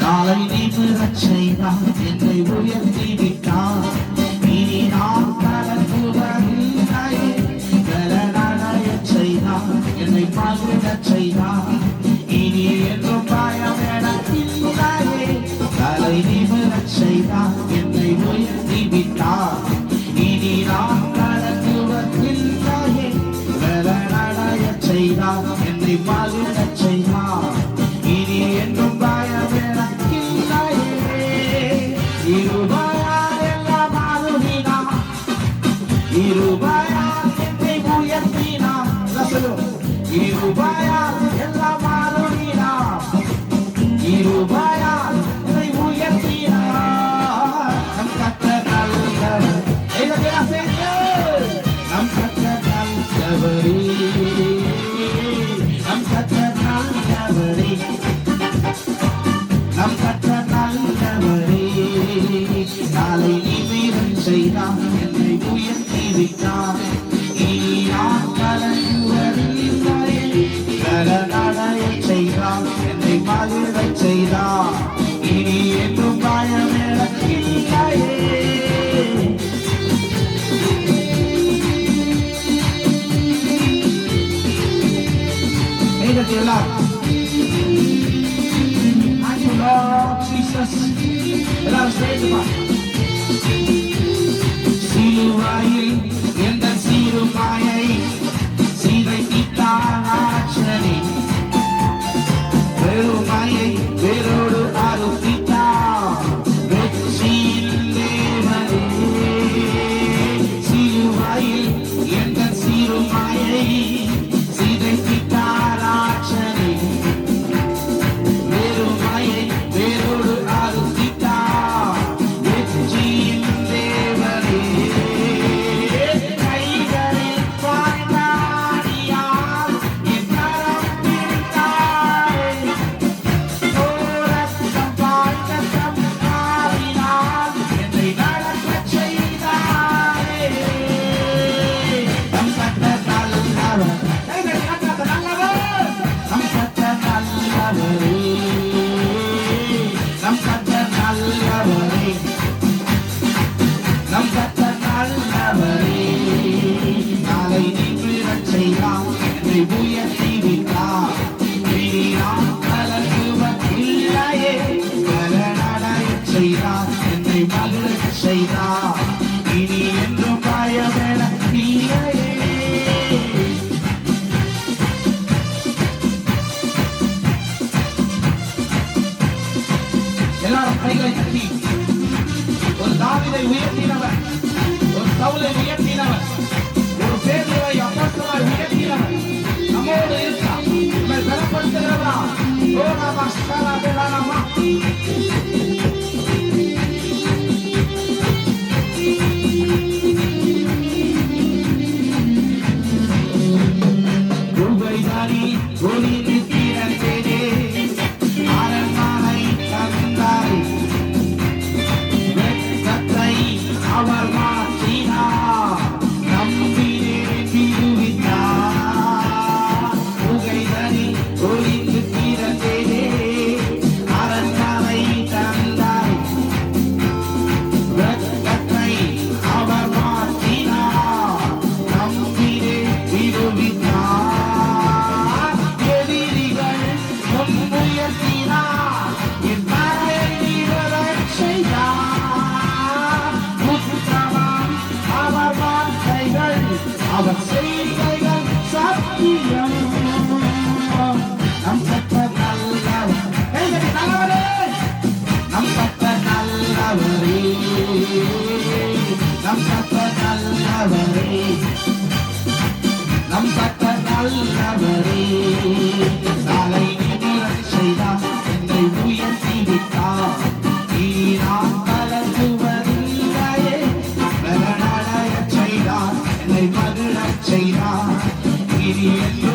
நாளை நிமிரச் செய்தார், என்னை உயர்த்தி விட்டார். இனி நான் கலங்குவதில்லையே. நடையச் செய்தார், என்னை மகிழச் செய்தார். இனி என்றும் பயம் எனக்கில்லையே. தலை நிமிரச் செய்தார், என்னை உயர்த்தி விட்டார். இனி நான் கலங்குவதில்லையே. நடையச் செய்தார், என்னை மகிழச் செய்தார். இனி என்றும் பயம் எனக்கில்லையே. இருபயால் எல்லாம் அருளினார், இருபயால் என்னை உயர்த்தினார். இருபயால் எல்லாம் அருளினார், இருபயால் என்னை உயர்த்தினார். நம் கர்த்தர் நல்லவர், நம் கர்த்தர் நல்லவரே, நம் கர்த்தர் நல்லவரே, நம் கர்த்தர் நல்லவரே. நாளை நிமிரச் செய்தார், என்னை உயர்த்தி விட்டார். இனி நான் கலங்குவதில்லையே. நடையச் செய்தார், என்னை மகிழச் செய்தார். இனி என்றும் பயம் எனக்கில்லையே. எல்லாரும் சிலுவையில் எந்த சிறுமாயை சீதைத்தாராட்சனே. பெருமையை வேரோடு அறுத்திட்டார், வெற்றியின் தேவனே. சிலுவையில் எந்த சிறுமாயை சீதைத்தாராட்சனே. பெருமையை வேரோடு அறுத்திட்டார், வெற்றியின் தேவனே. கைகளில் பாய்ந்தாடியார், என் கரம் பிடித்தாரே. ஓரத்தம் பாய்ந்த தம் காலினால் என்னை நடக்கச் செய்தாரே. நம் கர்த்தர் நல்லவர், நம் கர்த்தர் நல்லவர், நம் கர்த்தர் நல்லவரே, நம் கர்த்தர் நல்லவரே, நம் கர்த்தர் நல்லவரே. நாளை நிமிரச் செய்தார், என்னை உயர்த்தி விட்டார். இனி நான் கலங்குவதில்லையே. நடையச் செய்தார், என்னை மகிழச் செய்தார். இனி என்றும் பயம் எனக்கில்லையே. எல்லாரும் கைகளை தட்டி ஒரு தாவீதை உயர்த்தினவர், ஒரு சவுலை உயர்த்தினவர், ஒரு பேதுருவை அப்போஸ்தலராய் உயர்த்தினவர் நம்மோடு இருக்கிறார். நம்மை பலப்படுத்துகிறவரா? ஓ நமஸ்கார வேளாணம்மா. ரூபைதாரி ஒளிந்து திறந்தேனே, அரண்மனை தந்தாய். வெட்கத்தை அவர் மாற்றினார், நம்பினேன் விடுவித்தார். புகைதனி ஒளிந்து திறந்தேனே, அரண்மனை தந்தாய். வெட்கத்தை அவர் மாற்றினார், நம்பினேன் விடுவித்தார். எதிரிகள் முன்முயர்த்தினார், என் மனதை நிழலச் செய்தார். உத்தமம் அவர் வார்த்தைகள், அவர் செய்கைகள் சத்தியம். நம் கர்த்தர் நல்லவர், நல்லவரே, நம் கர்த்தர் நல்லவரே, நம் கர்த்தர் நல்லவரே, நம் கர்த்தர் நல்லவரே. நாளை நிமிரச் செய்தார், என்னை உயர்த்தி விட்டார். இனி நான் கலங்குவதில்லையே. நடையச் செய்தார், என்னை மகிழச் செய்தார். இனி என்று